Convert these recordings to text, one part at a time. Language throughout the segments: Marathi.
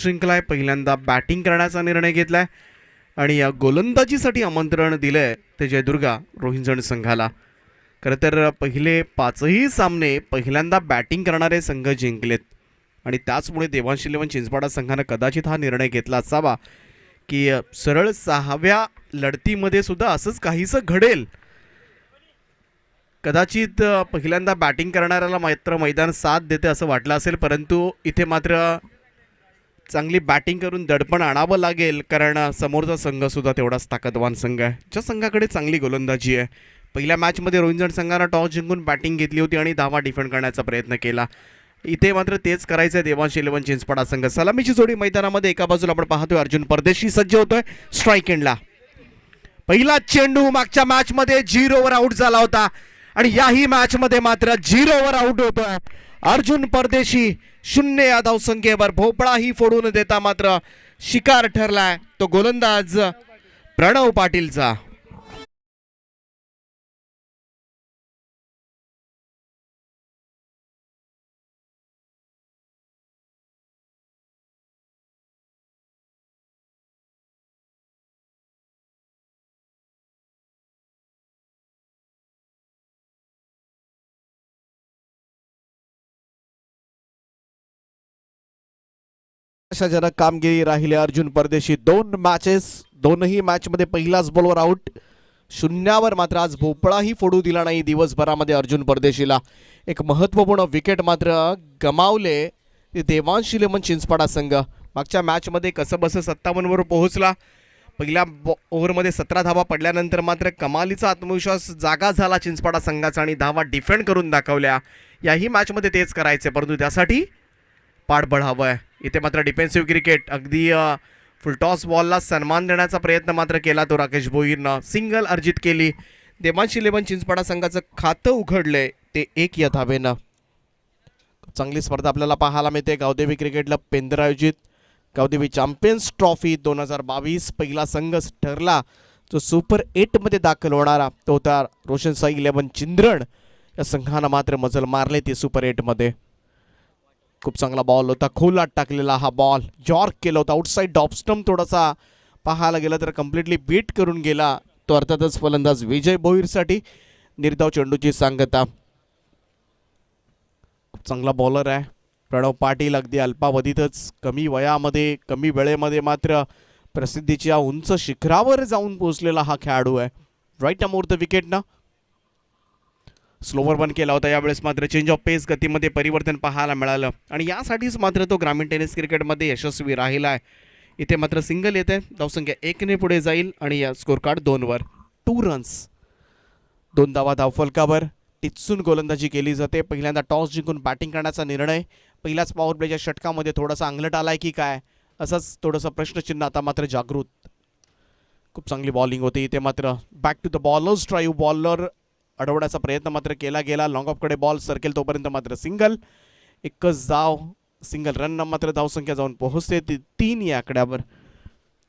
श्रृंखला आहे पहिल्यांदा बॅटिंग करण्याचा निर्णय घेतलाय आणि या गोलंदाजीसाठी आमंत्रण दिलंय ते जयदुर्गा रोहिंजण संघाला. खरं तर पहिले पाचही सामने पहिल्यांदा बॅटिंग करणारे संघ जिंकलेत आणि त्याचमुळे देवांश इलेव्हन चिंचपाडा संघानं कदाचित हा निर्णय घेतला असावा की सरळ सहाव्या लढतीमध्ये सुद्धा असंच काहीसं घडेल. कदाचित पहिल्यांदा बॅटिंग करणाऱ्याला मात्र मैदान साथ देते असं वाटलं असेल, परंतु इथे मात्र चांगली बॅटिंग करून दडपण आणावं लागेल, कारण समोरचा संघ सुद्धा तेवढाच ताकदवान संघ आहे ज्या संघाकडे चांगली गोलंदाजी आहे. पहिल्या मॅचमध्ये रोहिंजण संघानं टॉस जिंकून बॅटिंग घेतली होती आणि धावा डिफेंड करण्याचा प्रयत्न केला. इथे मात्र तेच करायचं आहे देवांश इलेव्हन चिंचपाडा संघ. सलामीची जोडी मैदानामध्ये एका बाजूला आपण पाहतोय अर्जुन परदेशी सज्ज होतोय स्ट्राईक एंडला. पहिला चेंडू मागच्या मॅचमध्ये 0वर आउट झाला होता आणि याही मॅचमध्ये मात्र 0वर आउट होतोय अर्जुन परदेशी. 0 या धावसंख्येवर भोपळाही फोडून देता मात्र शिकार ठरलाय तो गोलंदाज प्रणव पाटीलचा. आशाजनक कामगिरी राहिली अर्जुन परदेशी. 2 मॅचेस, दोनही मॅचमध्ये पहिल्याच बॉलवर आउट. 0वर मात्र आज भोपळाही फोडू दिला नाही दिवसभरामध्ये अर्जुन परदेशीला. एक महत्त्वपूर्ण विकेट मात्र गमावले ते देवांश इलेव्हन चिंचपाडा संघ. मागच्या मॅचमध्ये कसंबसं 57वर पोहोचला. पहिल्या ओव्हरमध्ये 17 धावा पडल्यानंतर मात्र कमालीचा आत्मविश्वास जागा झाला चिंचपाडा संघाचा आणि धावा डिफेंड करून दाखवल्या. याही मॅचमध्ये तेच करायचे, परंतु त्यासाठी पाठबळ हवं आहे. इथे मात्र डिफेन्सिव्ह क्रिकेट, अगदी फुलटॉस बॉलला सन्मान देण्याचा प्रयत्न मात्र केला तो राकेश भोईरनं. सिंगल अर्जित केली. देवांश इलेव्हन चिंचपाडा संघाचं खातं उघडलंय ते 1 या धावेनं. चांगली स्पर्धा आपल्याला पाहायला मिळते. गावदेवी क्रिकेट पेंदर आयोजित गावदेवी चॅम्पियन्स ट्रॉफी 2022 पहिला संघ ठरला जो सुपर 8मध्ये दाखल होणारा तो होता रोशन साई 11 चिंद्रण. या संघानं मात्र मजल मारले ते सुपर 8मध्ये. खूप चांगला बॉल होता, खोलात टाकलेला हा बॉल जॉर्क केला होता. आउटसाईड डॉपस्टम थोडासा पाहायला गेला तर कम्प्लिटली बीट करून गेला तो अर्थातच फलंदाज विजय भोईरसाठी. निर्धाव चेंडूची सांगता. खूप चांगला बॉलर आहे प्रणव पाटील. अगदी अल्पावधीतच कमी वयामध्ये कमी वेळेमध्ये मात्र प्रसिद्धीच्या उंच शिखरावर जाऊन पोहोचलेला हा खेळाडू आहे. राईट अमोर द विकेटनं स्लोवर बन केला होता. यावेळेस मात्र चेंज ऑफ पेस गतीमध्ये परिवर्तन पाहायला मिळालं आणि यासाठीच मात्र तो ग्रामीण टेनिस क्रिकेटमध्ये यशस्वी राहिला आहे. इथे मात्र सिंगल येते. धावसंख्या 1ने पुढे जाईल आणि या स्कोर कार्ड 2वर. 2 रन्स, 2 धावा धावफलकावर. टिचून गोलंदाजी केली जाते. पहिल्यांदा टॉस जिंकून बॅटिंग करण्याचा निर्णय. पहिल्याच पॉवर प्लेच्या षटकामध्ये थोडासा अंगलट आलाय की काय असंच थोडंसं प्रश्नचिन्ह आता मात्र जागृत. खूप चांगली बॉलिंग होती. इथे मात्र back to the bowler's drive. Bowler अडवण्याचा प्रयत्न मात्र केला गेला. लॉंग ऑफकडे बॉल सरकेल तोपर्यंत मात्र सिंगल. एकच धाव, सिंगल रन मात्र धावसंख्या जाऊन पोहोचते 3 या आकड्यावर.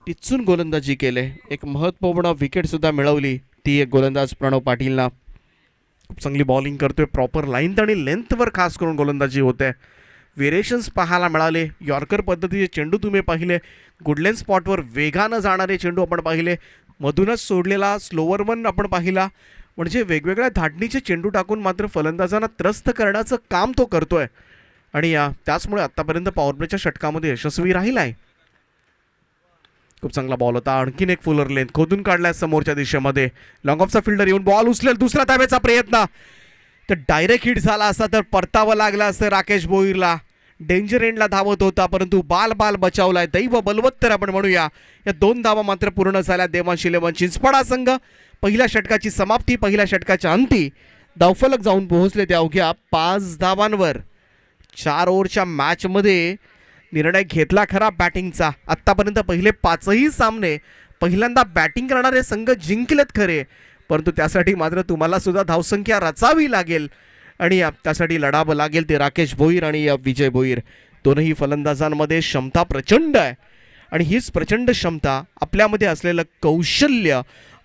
टिचून गोलंदाजी केले. एक महत्त्वपूर्ण विकेट सुद्धा मिळवली ती एक गोलंदाज प्रणव पाटीलना. खूप चांगली बॉलिंग करतोय. प्रॉपर लाईन आणि लेंथवर खास करून गोलंदाजी होते. व्हेरिएशन्स पाहायला मिळाले. यॉर्कर पद्धतीचे चेंडू तुम्ही पाहिले. गुडलेन स्पॉटवर वेगानं जाणारे चेंडू आपण पाहिले. मधूनच सोडलेला स्लोवर वन आपण पाहिला. म्हणजे वेगवेगळ्या धाटणीचे चेंडू टाकून मात्र फलंदाजांना त्रस्त करण्याचं काम तो करतोय आणि त्याचमुळे आतापर्यंत पॉवर प्लेच्या षटकामध्ये यशस्वी राहिला आहे. खूप चांगला बॉल होता. आणखीन एक फुलर लेंथ खोदून काढलाय समोरच्या दिशेमध्ये. लॉंग ऑफचा फिल्डर येऊन बॉल उचलेल. दुसरा धावेचा प्रयत्न तर डायरेक्ट हिट झाला असता तर परतावं लागलं असतं राकेश भोईरला. डेंजर एंडला धावत होता परंतु बाल बचावलाय. दैव बलवत्तर आपण म्हणूया. या 2 धावा मात्र पूर्ण झाल्या. देवांश इलेव्हन चिंचपाडा संघ पहिल्या षटकाची समाप्ती, पहिल्या षटकाच्या अंती धावफलक जाऊन पोहोचले त्या अवघ्या 5 धावांवर. 4 ओव्हरच्या मॅचमध्ये निर्णय घेतला खरा बॅटिंगचा. आत्तापर्यंत पहिले 5ही सामने पहिल्यांदा बॅटिंग करणारे संघ जिंकलेत खरे, परंतु त्यासाठी मात्र तुम्हाला सुद्धा धावसंख्या रचावी लागेल आणि त्यासाठी लढावं लागेल ते राकेश भोईर आणि विजय भोईर. दोनही फलंदाजांमध्ये क्षमता प्रचंड आहे आणि हीच प्रचंड क्षमता, आपल्यामध्ये असलेलं कौशल्य,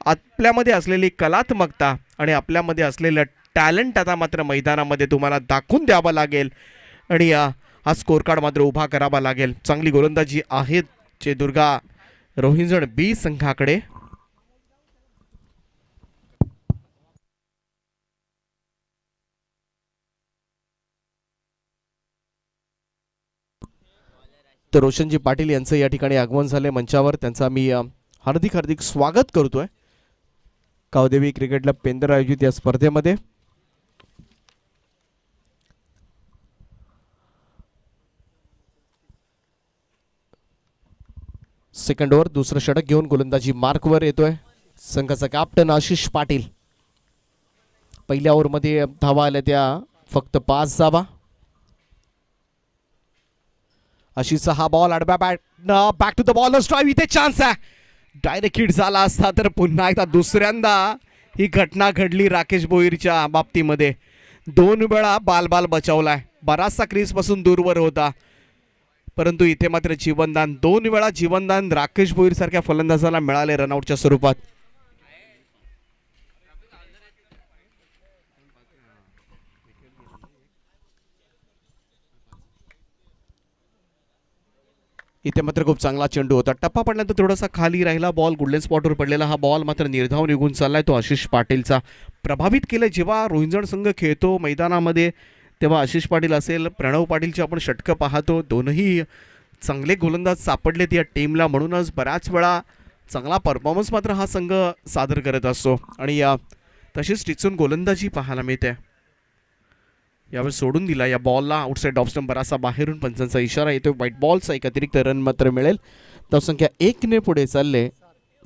आपल्यामध्ये असलेली कलात्मकता आणि आपल्यामध्ये असलेलं टॅलेंट आता मात्र मैदानामध्ये तुम्हाला दाखवून द्यावं लागेल आणि हा स्कोर कार्ड मात्र उभा करावा लागेल. चांगली गोलंदाजी आहे जे दुर्गा रोहिंजण बी संघाकडे. तर रोशनजी पाटील यांचं या ठिकाणी आगमन झाले मंचावर. त्यांचा मी हार्दिक हार्दिक स्वागत करतोय कावदेवी क्रिकेट क्लब पेंदर आयोजित या स्पर्धेमध्ये. सेकंड ओव्हर दुसरं षटक घेऊन गोलंदाजी मार्कवर येतोय संघाचा कॅप्टन आशिष पाटील. पहिल्या ओव्हरमध्ये धावा आल्या त्या फक्त 5 धावा. आशिषचा हा बॉल आडव्या back to the ball strike. इथे चान्स आहे. डायरेक्ट हिट झाला असता तर पुन्हा एकदा दुसऱ्यांदा ही घटना घडली राकेश भोईरच्या बाबतीमध्ये. 2 वेळा बाल बचावलाय. बराचसा क्रीज पासून दूरवर होता परंतु इथे मात्र जीवनदान 2 वेळा जीवनदान राकेश भोईर सारख्या फलंदाजाला मिळाले रनआउटच्या स्वरूपात. इथे मात्र खूप चांगला चेंडू होता. टप्पा पडल्यानंतर थोडासा खाली राहिला बॉल. गुडलेन स्पॉटवर पडलेला हा बॉल मात्र निर्धाव निघून चाललाय तो आशिष पाटीलचा. प्रभावित केलं जेव्हा रोहिंजण संघ खेळतो मैदानामध्ये तेव्हा आशिष पाटील असेल प्रणव पाटीलची आपण षटकं पाहतो. दोनही चांगले गोलंदाज सापडलेत या टीमला. म्हणूनच बऱ्याच वेळा चांगला परफॉर्मन्स मात्र हा संघ सादर करत असतो आणि तशीच टिचून गोलंदाजी पाहायला मिळते. यावेळी सोडून दिला या बॉलला आउटसाइड ऑफ स्टंप. बराचसा बाहेरून पंचांचा इशारा येतो. व्हाईट बॉलचा एक अतिरिक्त रन मात्र मिळेल. धावसंख्या 1 ने पुढे चालले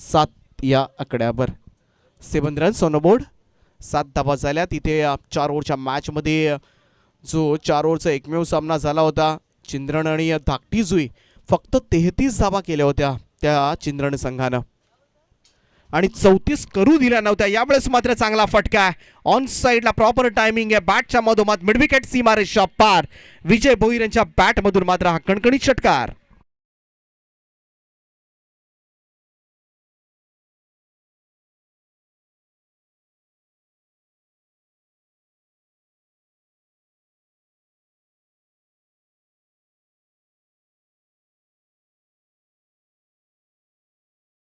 7 या आकड्यावर. 7 रन्स ऑन बोर्ड. 7 धावा झाल्या. तिथे 4 ओव्हरच्या मॅचमध्ये जो 4 ओव्हरचा एकमेव सामना झाला होता चिंद्रण आणि धाकटी जुई फक्त 33 धावा केल्या होत्या त्या चिंद्रण संघानं आणि 34 करू दिल्या नव्हत्या. यावेळेस मात्र चांगला फटका आहे. ऑन साईडला प्रॉपर टायमिंग आहे. बॅटच्या मधोमध मिडविकेट सीमारेषा पार. विजय भोईर यांच्या बॅटमधून मात्र हा कणकणीत षटकार.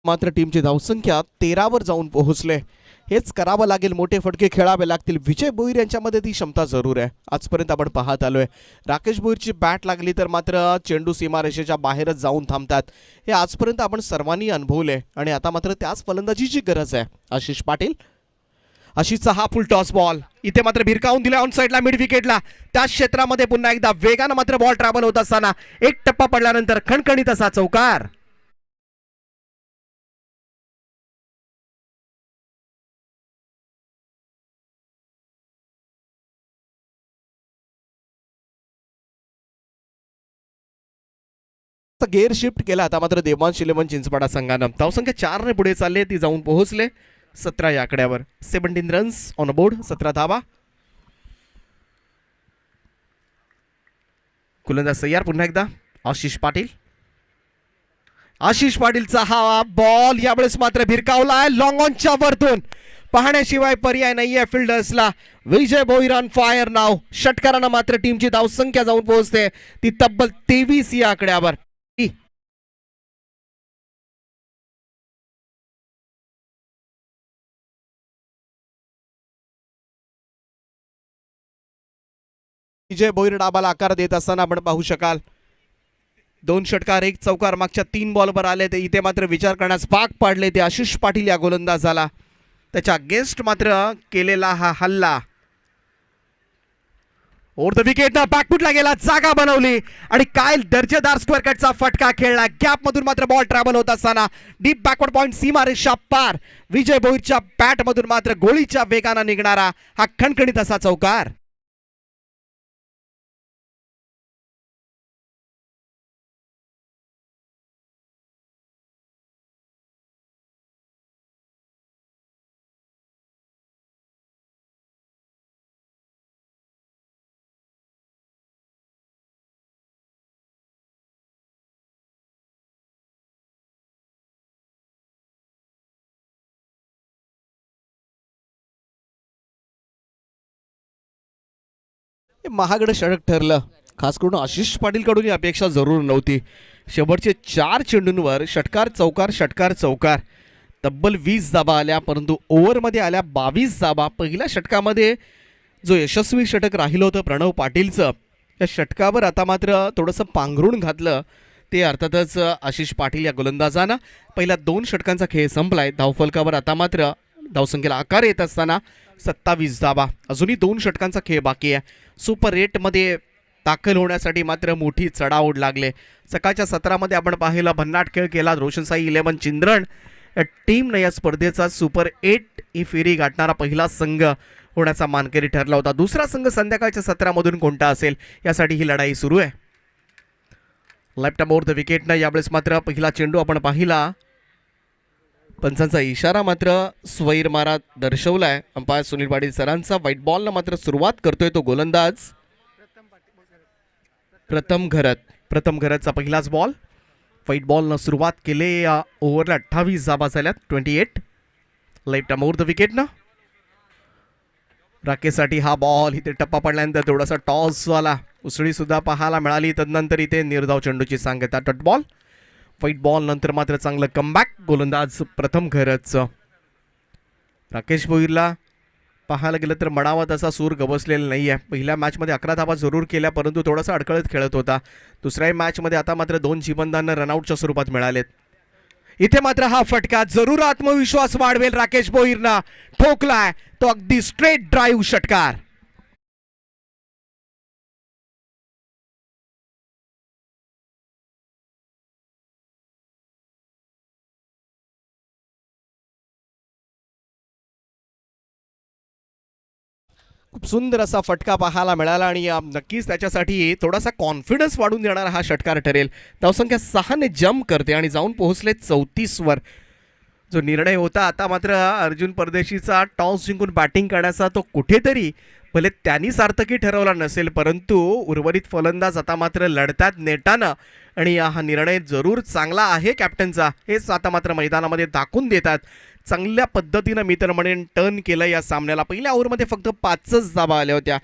मात्र टीमची धावसंख्या 13 वर जाऊन पोहोचले. हेच करावं लागेल. मोठे फटके खेळावे लागतील. विजय भोईर यांच्यामध्ये ती क्षमता जरूर आहे. आजपर्यंत आपण पाहत आलोय. राकेश भोईरची बॅट लागली तर मात्र चेंडू सीमारेषेच्या बाहेरच जाऊन थांबतात. हे आजपर्यंत आपण सर्वांनी अनुभवले आणि आता मात्र त्याच फलंदाजीची गरज आहे. आशिष पाटील. आशिषचा हा फुल टॉस बॉल इथे मात्र भिरकावून दिला ऑन साईडला मिड विकेटला. त्या क्षेत्रामध्ये पुन्हा एकदा वेगानं मात्र बॉल ट्रॅव्हल होत असताना एक टप्पा पडल्यानंतर खणखणीत असा चौकार. गेअर शिफ्ट केला आता मात्र देवांश इलेव्हन चिंचपाडा संघानं. धावसंख्या 4 ने पुढे चालले. ती जाऊन पोहोचले 17 या आकड्यावर. 17 रन्स ऑन बोर्ड. 17 धावा. गोलंदाज तयार पुन्हा एकदा आशिष पाटील. आशिष पाटीलचा हा बॉल यावेळेस मात्र भिरकावलाय लॉंग ऑनच्या वरतून. पाहण्याशिवाय पर्याय नाहीये फिल्डर्सला. विजय भोईर ऑन फायर नाव. षटकारांना मात्र टीमची धावसंख्या जाऊन पोहोचते ती तब्बल 23 या आकड्यावर. विजय भोईर डाबाला आकार देत असताना आपण पाहू शकाल 2 षटकार 1 चौकार मागच्या 3 बॉलवर आले. ते इथे मात्र विचार करण्यास भाग पाडले ते आशिष पाटील या गोलंदाजाला. त्याच्या अगेन्स्ट मात्र केलेला हा हल्ला ओव्हर द विकेट बॅकफुटला गेला. जागा बनवली आणि काय दर्जेदार स्क्वेअर कटचा फटका खेळला. गॅप मधून मात्र बॉल ट्रॅव्हल होत असताना डीप बॅकवर्ड पॉइंट सीमारेषा पार. विजय भोईरच्या बॅट मधून मात्र गोळीच्या वेगाने निघणारा हा खणखणीत असा चौकार. महागडं षटक ठरलं. खास करून आशिष पाटीलकडून ही अपेक्षा जरूर नव्हती. शेवटचे 4 चेंडूंवर षटकार चौकार तब्बल 20 धाबा आल्या, परंतु ओव्हरमध्ये आल्या 22 धाबा. पहिल्या षटकामध्ये जो यशस्वी षटक राहिलं होतं प्रणव पाटीलचं, या षटकावर आता मात्र थोडंसं पांघरून घातलं ते अर्थातच आशिष पाटील या गोलंदाजानं. पहिल्या 2 षटकांचा खेळ संपलाय. धावफलकावर आता मात्र धावसंख्येला आकार येत असताना 27 धाबा. अजूनही 2 षटकांचा खेळ बाकी आहे. सुपर 8मध्ये दाखल होण्यासाठी मात्र मोठी चढाओढ लागले. सकाळच्या सत्रामध्ये आपण पाहिलं भन्नाट खेळ केला रोशनसाई 11 चिंद्रण या टीमनं या स्पर्धेचा सुपर 8 ही फेरी गाठणारा पहिला संघ होण्याचा मानकरी ठरला होता. दुसरा संघ संध्याकाळच्या सत्रामधून कोणता असेल यासाठी ही लढाई सुरू आहे. लेफ्ट मोर द विकेटनं यावेळेस मात्र पहिला चेंडू आपण पाहिला. पंचांचा इशारा मात्र स्वैर मारा दर्शवलाय अंपायर सुनील पाटील सरांचा. व्हाईट बॉलनं मात्र सुरुवात करतोय तो गोलंदाज प्रथम घरतचा पहिलाच बॉल. व्हाईट बॉलनं सुरुवात केली. या ओव्हरला 28 धाबा झाल्यात 28. लेफ्ट मोर द विकेटनं राकेशसाठी हा बॉल. इथे टप्पा पडल्यानंतर थोडासा टॉसवाला उसळी सुद्धा पाहायला मिळाली. तदनंतर इथे निर्धाव चेंडूची सांगता डॉट बॉल. व्हाईट बॉल नंतर मात्र चांगलं कमबॅक गोलंदाज प्रथम घरचं. राकेश भोईरला पाहायला गेलं तर म्हणावा तसा सूर गवसलेला नाही आहे. पहिल्या मॅचमध्ये 11 धाबा जरूर केल्या, परंतु थोडासा अडखळत खेळत होता. दुसऱ्या मॅचमध्ये आता मात्र 2 जीवनदान रनआउटच्या स्वरूपात मिळालेत. इथे मात्र हा फटका जरूर आत्मविश्वास वाढवेल. राकेश भोईरनं ठोकलाय तो अगदी स्ट्रेट ड्राईव्ह षटकार. खूप सुंदर असा फटका पाहायला मिळाला आणि नक्कीच त्याच्यासाठी थोडासा कॉन्फिडन्स वाढून देणारा हा षटकार ठरेल. धावसंख्या 6ने जम्प करते आणि जाऊन पोहोचले 34वर. जो निर्णय होता आता मात्र अर्जुन परदेशीचा टॉस जिंकून बॅटिंग करण्याचा तो कुठेतरी भले त्यांनी सार्थकी ठरवला नसेल, परंतु उर्वरित फलंदाज आता मात्र लढतात नेटानं आणि हा निर्णय जरूर चांगला आहे कॅप्टनचा हेच आता मात्र मैदानामध्ये दाखवून देतात. चांगल्या पद्धतीनं मी तर म्हणेन टर्न केलं या सामन्याला. पहिल्या ओव्हरमध्ये फक्त 5च धाबा आल्या होत्या.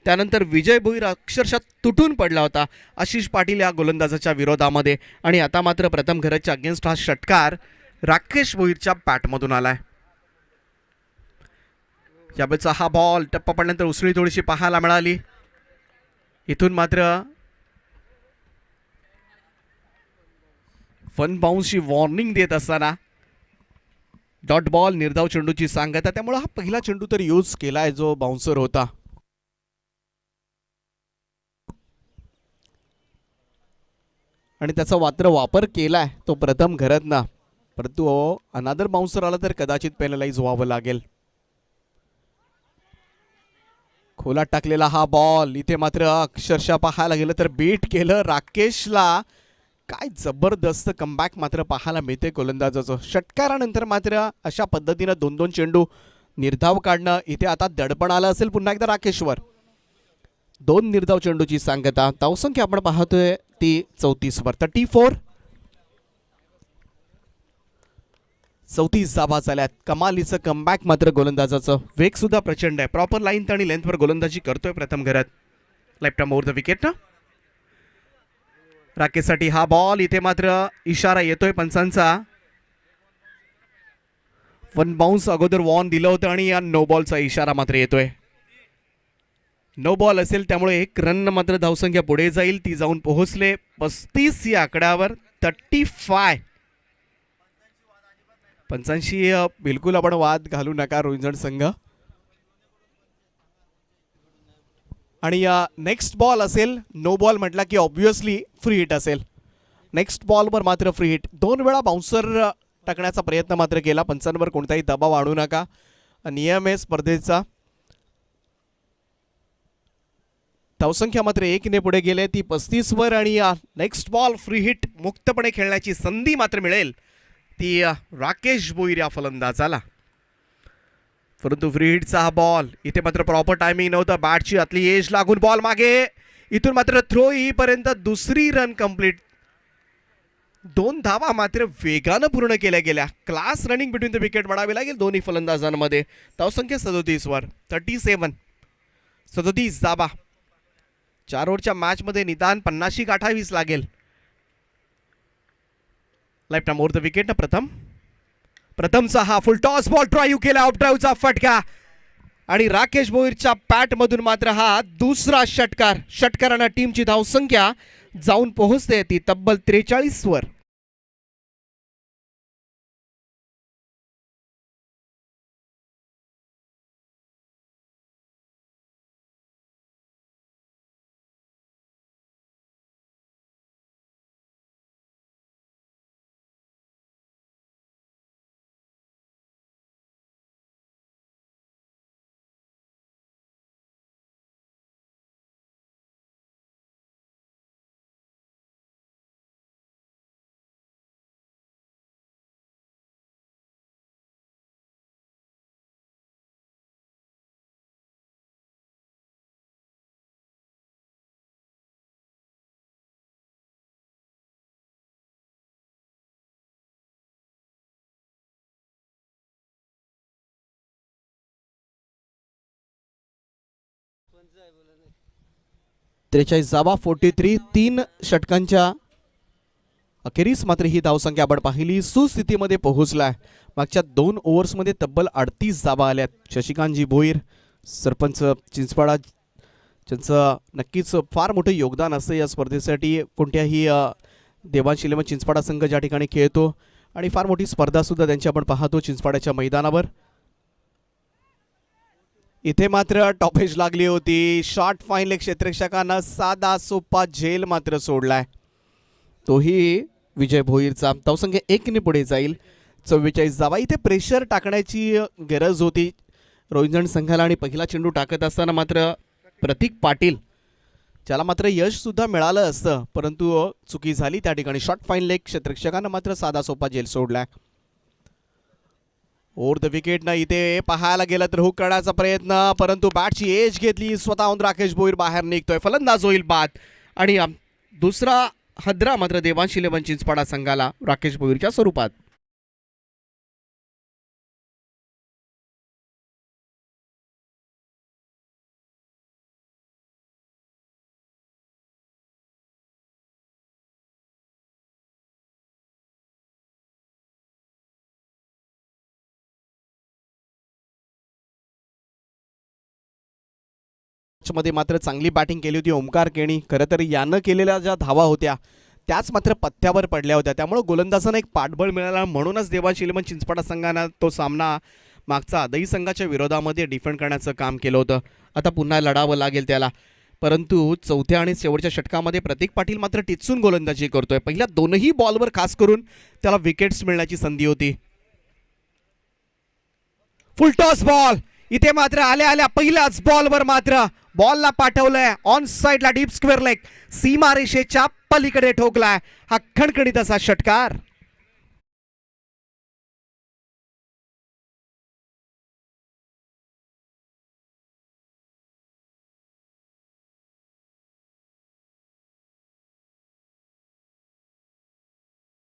त्यानंतर विजय भोईर अक्षरशः तुटून पडला होता आशिष पाटील या गोलंदाजाच्या विरोधामध्ये आणि आता मात्र प्रथम घरच्या अगेन्स्ट हा षटकार राकेश भोईरच्या बॅटमधून आलाय. यावेळेचा हा बॉल टप्पा पडल्यानंतर उसळी थोडीशी पाहायला मिळाली. इथून मात्र वन बाउन्सची वॉर्निंग देत असताना डॉट बॉल निर्धाव चेंडूची सांगता. त्यामुळे हा पहिला चेंडू तर यूज केलाय जो बाउन्सर होता. आणि त्याचा मात्र वापर केलाय तो प्रथम घरतनं, परंतु अनादर बाउन्सर आला तर कदाचित पेनलाइज व्हावं लागेल. खोलात टाकलेला हा बॉल इथे मात्र अक्षरशः पाहायला गेलं तर बीट केलं राकेशला. काय जबरदस्त कमबॅक मात्र पाहायला मिळते गोलंदाजाचं. षटकारानंतर मात्र अशा पद्धतीनं 2-2 चेंडू निर्धाव काढणं इथे आता दडपण आलं असेल पुन्हा एकदा राकेशवर. 2 निर्धाव चेंडूची सांगता. धावसंख्या आपण पाहतोय ती 34वर 34. 34 धाबा झाल्यात. कमालीचं कमबॅक मात्र गोलंदाजाचं. वेग सुद्धा प्रचंड आहे. प्रॉपर लाईन आणि लेंथवर गोलंदाजी करतोय प्रथम घरात. लेफ्ट मोर द विकेट ना राकेशसाठी हा बॉल. इथे मात्र इशारा येतोय पंचांचा. वन बाउन्स अगोदर वॉर्न दिलं होतं आणि या नो बॉलचा इशारा मात्र येतोय. नो बॉल असेल त्यामुळे 1 रन मात्र धावसंख्या पुढे जाईल. ती जाऊन पोहोचले 35 या आकड्यावर 35. पंचांशी बिलकुल आपण वाद घालू नका रोहिंजण संघ. आणि नेक्स्ट बॉल असेल नो बॉल म्हटला की ऑब्व्हियसली फ्री हिट असेल. नेक्स्ट बॉलवर मात्र फ्री हिट. 2 वेळा बाउन्सर टाकण्याचा प्रयत्न मात्र केला. पंचांवर कोणताही दबाव आणू नका. नियम आहे स्पर्धेचा. धावसंख्या मात्र 1ने पुढे गेले ती 35वर आणि नेक्स्ट बॉल फ्री हिट मुक्तपणे खेळण्याची संधी मात्र मिळेल ती राकेश भोईर या फलंदाजाला. परंतु फ्री हिटचा हा बॉल इथे मात्र प्रॉपर टायमिंग नव्हतं. बॅटची आतली एज लागून बॉल मागे. इथून मात्र थ्रो येईपर्यंत 2री रन कंप्लीट. 2 धावा मात्र वेगानं पूर्ण केल्या गेल्या. Class running between the wicket म्हणावी लागेल दोन्ही फलंदाजांमध्ये. धावसंख्या 37वर 37. 37 धाबा. 4 ओव्हरच्या मॅच मध्ये निदान 50 गाठावीस लागेल. Life time over the wicket ना प्रथमचा हा फुल टॉस बॉल ड्राईव्ह केला, ऑफ ड्राईव्हचा फटका आणि राकेश भोईरच्या बॅट मधून मात्र हा दुसरा षटकार. षटकारांना टीमची धावसंख्या जाऊन पोहोचते ती तब्बल 43 वर. त्रेचाळीस जावा 43. 3 षटकांच्या अखेरीस मात्र ही धावसंख्या आपण पाहिली सुस्थितीमध्ये पोहोचलाय. मागच्या 2 ओव्हर्समध्ये तब्बल 38 जावा आल्यात. शशिकांतजी भोईर सरपंच चिंचपाडा ज्यांचं नक्कीच फार मोठं योगदान असतं या स्पर्धेसाठी. कोणत्याही देवांश इलेव्हन चिंचपाडा संघ ज्या ठिकाणी खेळतो आणि फार मोठी स्पर्धा सुद्धा त्यांची आपण पाहतो चिंचपाड्याच्या मैदानावर. इथे मात्र टॉपेज लागली होती. शॉर्ट फाईन लेग क्षेत्ररक्षकांना साधा सोपा झेल मात्र सोडलाय, तोही विजय भोईरचा. धावसंख्या 1 ने पुढे जाईल. 44 जावा. इथे प्रेशर टाकण्याची गरज होती रोहिंजण संघाला आणि पहिला चेंडू टाकत असताना मात्र प्रतीक पाटील ज्याला मात्र यश सुद्धा मिळालं असतं, परंतु चुकी झाली त्या ठिकाणी. शॉर्ट फाईन लेग क्षेत्ररक्षकांना मात्र साधा सोपा झेल सोडलाय. ओव्हर द विकेट ना इथे पाहायला गेलं तर हुक करण्याचा प्रयत्न, परंतु बॅटची एज घेतली स्वतःहून. राकेश भोईर बाहेर निघतोय. फलंदाज होईल बाद आणि दुसरा हद्रा मात्र देवांश इलेव्हन चिंचपाडा संघाला राकेश भोईरच्या स्वरूपात. मध्ये मात्र चांगली बॅटिंग केली होती ओमकार केणी. खरं तर यानं केलेल्या ज्या धावा होत्या त्याच मात्र पत्त्यावर पडल्या होत्या, त्यामुळे गोलंदाजांना एक पाठबळ मिळाला. म्हणूनच देवांश इलेव्हन चिंचपाडा संघानं तो सामना मागचा आदई संघाच्या विरोधामध्ये डिफेंड करण्याचं काम केलं होतं. आता पुन्हा लढावं लागेल त्याला, परंतु चौथ्या आणि शेवटच्या षटकामध्ये प्रतीक पाटील मात्र टिचून गोलंदाजी करतोय. पहिल्या 2ही बॉलवर खास करून त्याला विकेट्स मिळण्याची संधी होती. फुल टॉस बॉल इथे मात्र आल्या पहिल्याच बॉलवर मात्र बॉलला पाठवलंय ऑन साइडला डीप स्क्वेअर लेग, सीमारेषेच्या पलीकडे ठोकलाय. हा खणखणीत असा षटकार.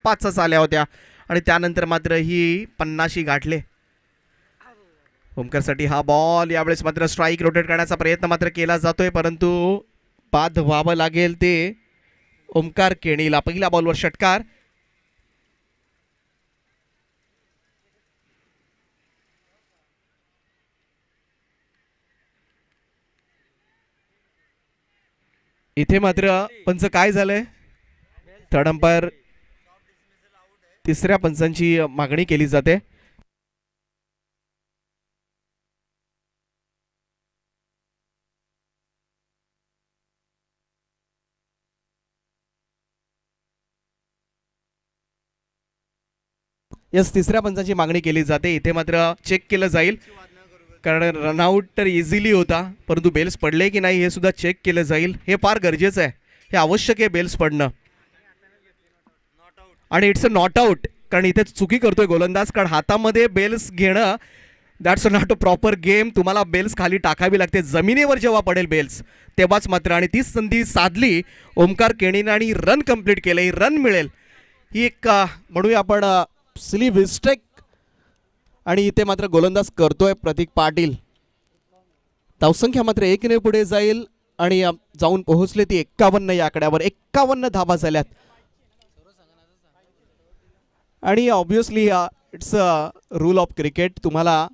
पाचच आल्या होत्या आणि त्यानंतर मात्र ही 50 गाठले. ओमकारसाठी हा बॉल यावेळेस मात्र स्ट्राईक रोटेट करण्याचा प्रयत्न मात्र केला जातोय, परंतु बाद व्हावं लागेल ते ओमकार केणीला. पहिल्या बॉलवर षटकार. इथे मात्र पंच काय झालंय, थर्ड अंपायर तिसऱ्या पंचांची मागणी केली जाते. यस, तिसऱ्या पंचाची मागणी केली जाते. इथे मात्र चेक केलं जाईल, कारण रनआउट तर इझिली होता, परंतु बेल्स पडले की नाही हे सुद्धा चेक केलं जाईल. हे फार गरजेचं आहे, हे आवश्यक आहे बेल्स पडणं. आणि इट्स अ नॉट आउट, कारण इथे चुकी करतोय गोलंदाज, कारण हातामध्ये बेल्स घेणं that's not a proper game. तुम्हाला बेल्स खाली टाकावी लागते. जमिनीवर जेव्हा पडेल बेल्स तेव्हाच मात्र. आणि तीच संधी साधली ओमकार केणीने आणि रन कंप्लीट केलं. ही रन मिळेल ही एक म्हणूया आपण सिली मिस्टेक. आणि इथे मात्र गोलंदाज करतोय प्रतीक पाटील. धावसंख्या मात्र 1 ने पुढे जाईल. आणि जाऊन पोहोचले ती 51 या आकड्यावर. 51 धावा झाल्यात आणि obviously it's a rule of cricket. तुम्हाला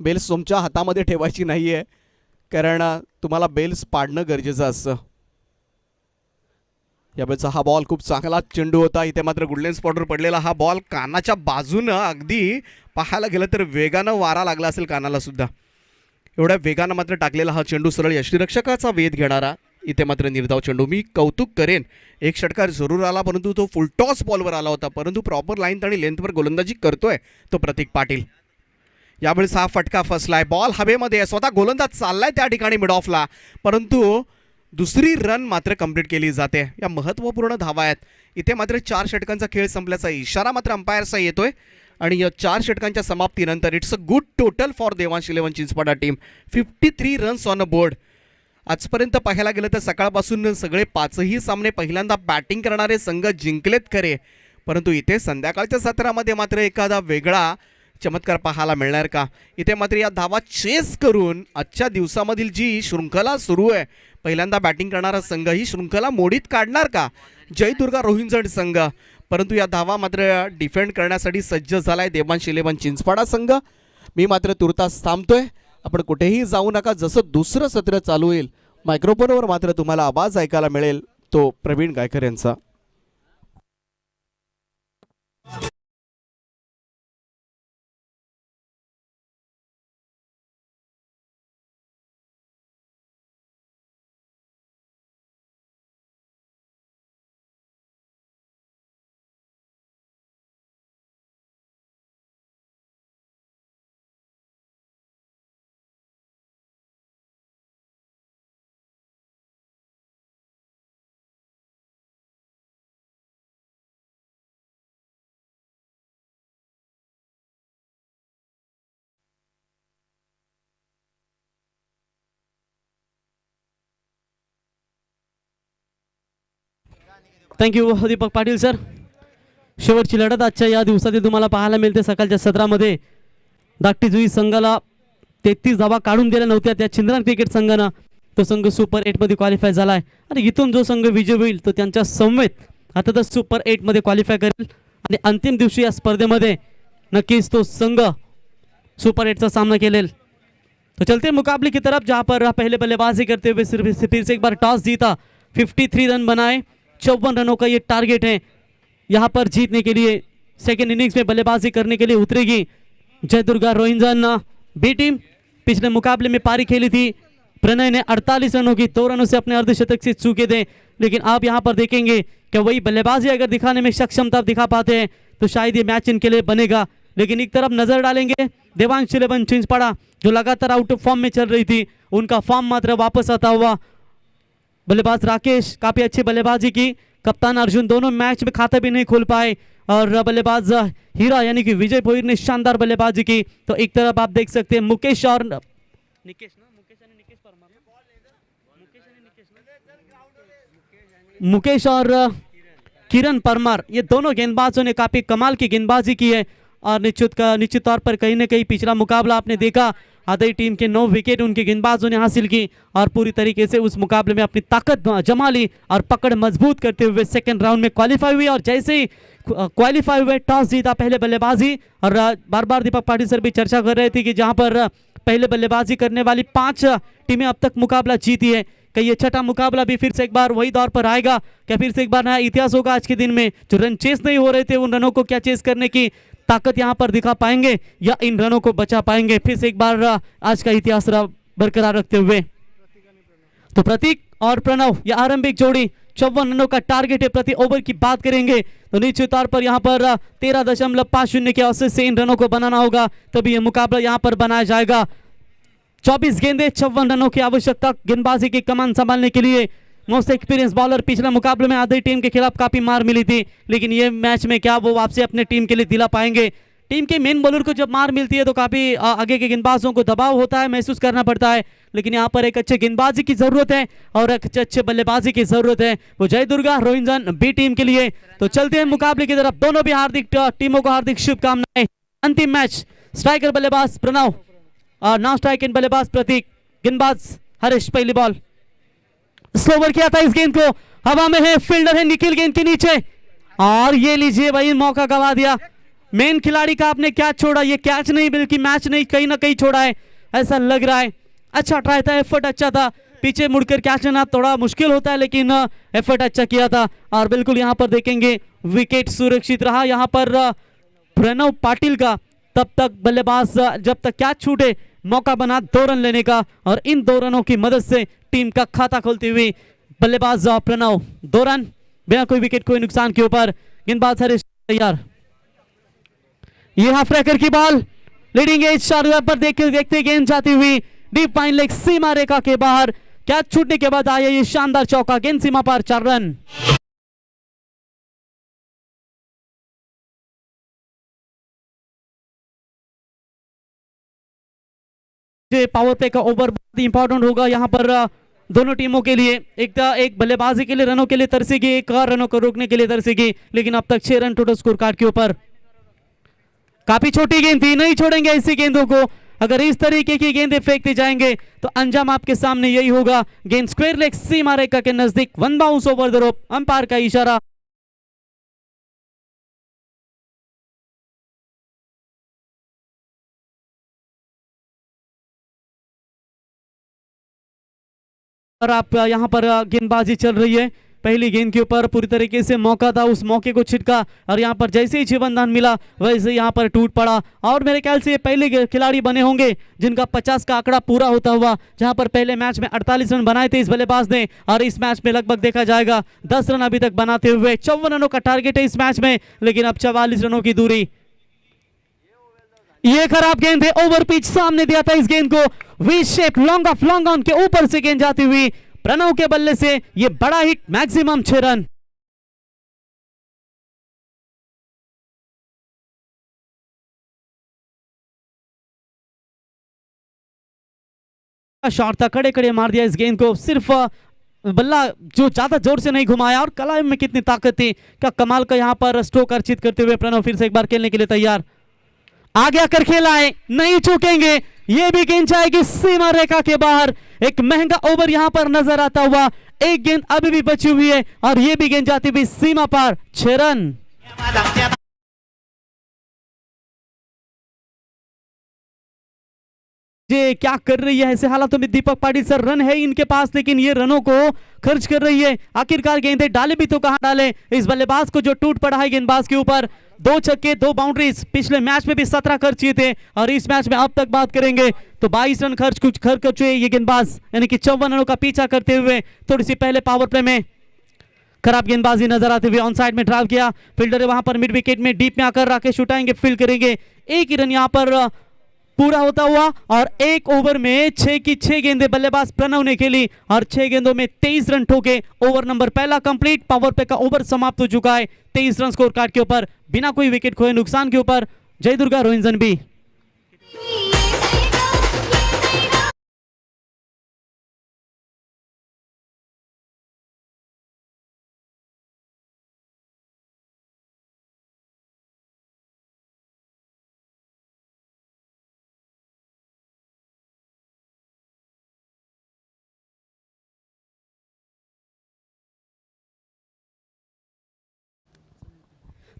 बेल्स तुमच्या हातामध्ये ठेवायची नाही आहे, कारण तुम्हाला बेल्स पाडणं गरजेचं असतं. यावेळेचा हा बॉल खूप चांगला चेंडू होता. इथे मात्र गुडलेन स्पॉटवर पडलेला हा बॉल कानाच्या बाजूनं अगदी पाहायला गेलं तर वेगानं वारा लागला असेल कानाला सुद्धा. एवढ्या वेगानं मात्र टाकलेला हा चेंडू सरळ यष्टीरक्षकाचा वेध घेणारा. इथे मात्र निर्धाव चेंडू. मी कौतुक करेन, एक षटकार जरूर आला परंतु तो फुलटॉस बॉलवर आला होता, परंतु प्रॉपर लाईन आणि लेंथवर गोलंदाजी करतोय तो प्रतीक पाटील. यावेळेस हा फटका फसलाय, बॉल हवेमध्ये, स्वतः गोलंदाज चाललाय त्या ठिकाणी मिड ऑफला, परंतु दुसरी रन मात्र कंप्लीट केली जाते. या महत्त्वपूर्ण धावा आहेत. इथे मात्र 4 षटकांचा खेळ संपल्याचा इशारा मात्र अंपायरचा येतोय आणि या 4 षटकांच्या समाप्तीनंतर it's a good total for Devansh eleven Chinchpada team. 53 runs on a board. आजपर्यंत पाहायला गेलं तर सकाळपासून सगळे 5ही सामने पहिल्यांदा बॅटिंग करणारे संघ जिंकलेत खरे, परंतु इथे संध्याकाळच्या सत्रामध्ये मात्र एखादा वेगळा चमत्कार पाहायला मिळणार का? इथे मात्र या धावा चेस करून आजच्या दिवसामधील जी शृंखला सुरू आहे, पहिल्यांदा बॅटिंग करणारा संघ ही शृंखला मोडीत काढणार का? जयदुर्गा रोहिंजड संघ. परंतु या धावा मात्र डिफेंड करण्यासाठी सज्ज झालाय देवांश इलेव्हन चिंचपाडा संघ. मी मात्र तुर्तास थांबतोय, आपण कुठेही जाऊ नका. जसं दुसरं सत्र चालू होईल मायक्रोफोनवर मात्र तुम्हाला आवाज ऐकायला मिळेल तो प्रवीण गायकर यांचा. Thank you Deepak Patil sir. शेवटची लढत आजच्या या दिवसातील तुम्हाला पाहायला मिळते. सकाळच्या सत्रामध्ये धाकटी जुई संघाला 33 धावा काढून दिल्या नव्हत्या. त्या छिंद्रान क्रिकेट संघानं तो संघ सुपर 8मध्ये क्वालिफाय झाला आहे आणि इथून जो संघ विजय होईल तो त्यांच्या समवेत आता तर सुपर 8मध्ये क्वालिफाय करेल आणि अंतिम दिवशी या स्पर्धेमध्ये नक्कीच तो संघ सुपर 8चा सामना केलेल. तो चलते मुकाबले की तरफ जहाँ पर पहले बल्लेबाजी करते हुए फिर से एक बार टॉस जीता. 53 रन बनाए, 54 रनों का ये टारगेट है. यहाँ पर जीतने के लिए सेकेंड इनिंग्स में बल्लेबाजी करने के लिए उतरेगी जयदुर्गा रोहिंजन बी टीम. पिछले मुकाबले में पारी खेली थी, प्रणय ने 48 रनों की 2 रनों से अपने अर्धशतक से चूके थे, लेकिन आप यहाँ पर देखेंगे कि वही बल्लेबाजी अगर दिखाने में सक्षमता दिखा पाते हैं तो शायद ये मैच इनके लिए बनेगा. लेकिन एक तरफ नजर डालेंगे देवांश इलेवन चिंचपाड़ा जो लगातार आउट ऑफ फॉर्म में चल रही थी, उनका फॉर्म मात्र वापस आता हुआ. बल्लेबाज राकेश काफी अच्छी बल्लेबाजी की, कप्तान अर्जुन दोनों मैच में खाता भी नहीं खोल पाए और बल्लेबाज हीरा यानी कि विजय भोईर ने शानदार बल्लेबाजी की. तो एक तरफ आप देख सकते हैं मुकेश और मुकेश और किरण परमार, ये दोनों गेंदबाजों ने काफी कमाल की गेंदबाजी की है और निश्चित तौर पर कहीं ना कहीं पिछला मुकाबला आपने देखा, आधी टीम के 9 विकेट उनके गेंदबाजों ने हासिल की और पूरी तरीके से उस मुकाबले में अपनी ताकत जमा ली और पकड़ मजबूत करते हुए सेकंड राउंड में क्वालिफाई हुई. और जैसे ही क्वालिफाई हुए टॉस जीता, पहले बल्लेबाजी. और बार बार दीपक पाटिल सर भी चर्चा कर रहे थे कि जहां पर पहले बल्लेबाजी करने वाली 5 टीमें अब तक मुकाबला जीती है, कहीं ये छठा मुकाबला भी फिर से एक बार वही दौर पर आएगा क्या? फिर से एक बार नया इतिहास होगा आज के दिन में. जो रन चेस नहीं हो रहे थे उन रनों को क्या चेस करने की ताकत यहां पर दिखा पाएंगे या इन रनों को बचा पाएंगे? फिर से एक बार आज का इतिहास बरकरार रखते हुए तो प्रतीक और प्रणव यह आरंभिक जोड़ी 54 रनों का टारगेट है. प्रति ओवर की बात करेंगे तो निश्चित तौर पर यहां पर 13.50 के औसत से इन रनों को बनाना होगा, तभी यह मुकाबला यहां पर बनाया जाएगा. 24 गेंदे 56 रनों की आवश्यकता गेंदबाजी की कमान संभालने के लिए. मोस्ट एक्सपीरियंस बॉलर, पिछले मुकाबले में आधी टीम के खिलाफ काफी मार मिली थी, लेकिन ये मैच में क्या वो वापसी अपने टीम के लिए दिला पाएंगे? टीम के मेन बॉलर को जब मार मिलती है तो काफी आगे के गेंदबाजों को दबाव होता है, महसूस करना पड़ता है, लेकिन यहाँ पर एक अच्छे गेंदबाजी की जरूरत है और एक अच्छे बल्लेबाजी की जरूरत है, वो जय दुर्गा रोहिंजन बी टीम के लिए. तो चलते हैं मुकाबले की तरफ. दोनों भी हार्दिक टीमों को हार्दिक शुभकामनाएं. अंतिम मैच. स्ट्राइकर बल्लेबाज प्रणव और नॉन स्ट्राइक इन बल्लेबाज प्रतीक, गेंदबाज हरीश. पहली बॉल स्लोवर किया था इस गेंद को, हवा में है, फील्डर है निखिल गेंद के नीचे, और ये लीजिए भाई मौका गवा दिया। मेन खिलाड़ी का आपने कैच छोड़ा, ये कैच नहीं बल्कि मैच नहीं कहीं ना कहीं छोड़ा है ऐसा लग रहा है। अच्छा ट्राई था, एफर्ट अच्छा था, पीछे मुड़कर कैच लेना थोड़ा मुश्किल होता है लेकिन एफर्ट अच्छा किया था। और बिल्कुल यहां पर देखेंगे विकेट सुरक्षित रहा यहां पर प्रणव पाटिल का। तब तक बल्लेबाज जब तक कैच छूटे मौका बना 2 रन लेने का, और इन 2 रनों की मदद से टीम का खाता खोलती हुई बल्लेबाज प्रणव 2 रन बिना कोई विकेट कोई नुकसान के ऊपर। गेंदबाज हरीश तैयार, ये हाफ रैकर की बॉल, लीडिंग एज चारों पर देखते गेंद जाती हुई डीप फाइन लेग सीमा रेखा के बाहर। कैच छूटने के बाद आया ये शानदार चौका, गेंद सीमा पर 4 रन। पावर प्ले का ओवर बहुत ही इंपॉर्टेंट होगा यहाँ पर दोनों टीमों के लिए। एक बल्लेबाजी के लिए रनों के लिए तरसेगी, एक और रनों को रोकने के लिए तरसेगी, लेकिन अब तक 6 रन टोटल स्कोर कार्ड के ऊपर। काफी छोटी गेंद थी, नहीं छोड़ेंगे ऐसी गेंदों को। अगर इस तरीके की गेंदें फेंकते जाएंगे तो अंजाम आपके सामने यही होगा। गेंद स्क्वायर लेग सीमा रेखा के नजदीक, 1 bounce over the rope, umpire का इशारा। और आप यहाँ पर गेंदबाजी चल रही है, पहली गेंद के ऊपर पूरी तरीके से मौका था, उस मौके को छिटका, और यहाँ पर जैसे ही जीवनदान मिला वैसे यहाँ पर टूट पड़ा। और मेरे ख्याल से ये पहले खिलाड़ी बने होंगे जिनका 50 का आंकड़ा पूरा होता हुआ, जहाँ पर पहले मैच में 48 रन बनाए थे इस बल्लेबाज ने, और इस मैच में लगभग देखा जाएगा 10 रन अभी तक बनाते हुए। 54 रनों का टारगेट है इस मैच में, लेकिन अब 44 रनों की दूरी। ये खराब गेंद है, ओवर पिच सामने दिया था इस गेंद को, V shape long off long on के ऊपर से गेंद जाती हुई प्रणव के बल्ले से, ये बड़ा हिट, मैक्सिमम 6 रन। शॉट था, खड़े खड़े मार दिया इस गेंद को, सिर्फ बल्ला जो ज्यादा जोर से नहीं घुमाया, और कलाई में कितनी ताकत थी, क्या कमाल का यहाँ पर स्ट्रोक अर्जित करते हुए प्रणव फिर से एक बार खेलने के लिए तैयार। आगे आकर खेला है, नहीं चूकेंगे, ये भी गेंद जाएगी सीमा रेखा के बाहर। एक महंगा ओवर यहां पर नजर आता हुआ, एक गेंद अभी भी बची हुई है, और ये भी गेंद जाती हुई सीमा पर, 6 रन। ये क्या कर रही है ऐसे हालातों में दीपक पाटिल सर? रन है इनके पास, लेकिन ये रनों को खर्च कर रही है। आखिरकार गेंदें डाले भी तो कहां डाले, इस बल्लेबाज को जो टूट पड़ा है गेंदबाज के ऊपर। 2 छक्के 2 बाउंड्रीज, पिछले मैच में भी 17 खर्च किए थे, और इस मैच में अब तक बात करेंगे तो 22 रन खर्च कर चुके ये गेंदबाज, यानी कि 54 रनों का पीछा करते हुए। थोड़ी सी पहले पावर प्ले में खराब गेंदबाजी नजर आते हुए ऑन साइड में ड्राइव किया, फील्डर वहां पर मिड विकेट में डीप में आकर राकेश उठाएंगे, फील्ड करेंगे। एक ही रन यहां पर पूरा होता हुआ, और एक ओवर में 6 की 6 गेंदें बल्लेबाज प्रणव ने खेली, और 6 गेंदों में 23 रन ठोके। ओवर नंबर पहला कंप्लीट, पावर प्ले का ओवर समाप्त हो चुका है 23 रन स्कोर कार्ड के ऊपर, बिना कोई विकेट खोए नुकसान के ऊपर। जय दुर्गा रोहिंजन भी।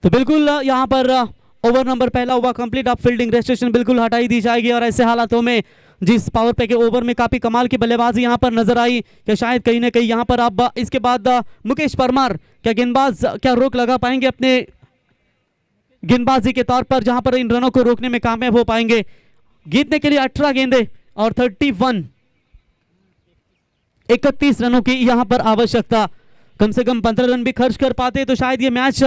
तो बिल्कुल यहाँ पर ओवर नंबर पहला हुआ कंप्लीट। अब फील्डिंग रेस्ट्रिक्शन बिल्कुल हटाई दी जाएगी, और ऐसे हालातों में जिस पावर प्ले के ओवर में काफी कमाल की बल्लेबाजी यहाँ पर नजर आई, कि शायद कहीं ना कहीं यहाँ पर अब इसके बाद मुकेश परमार क्या गेंदबाज क्या रोक लगा पाएंगे अपने गेंदबाजी के तौर पर, जहां पर इन रनों को रोकने में कामयाब हो पाएंगे। जीतने के लिए 18 गेंदे और 31 रनों की यहां पर आवश्यकता। कम से कम 15 रन भी खर्च कर पाते तो शायद ये मैच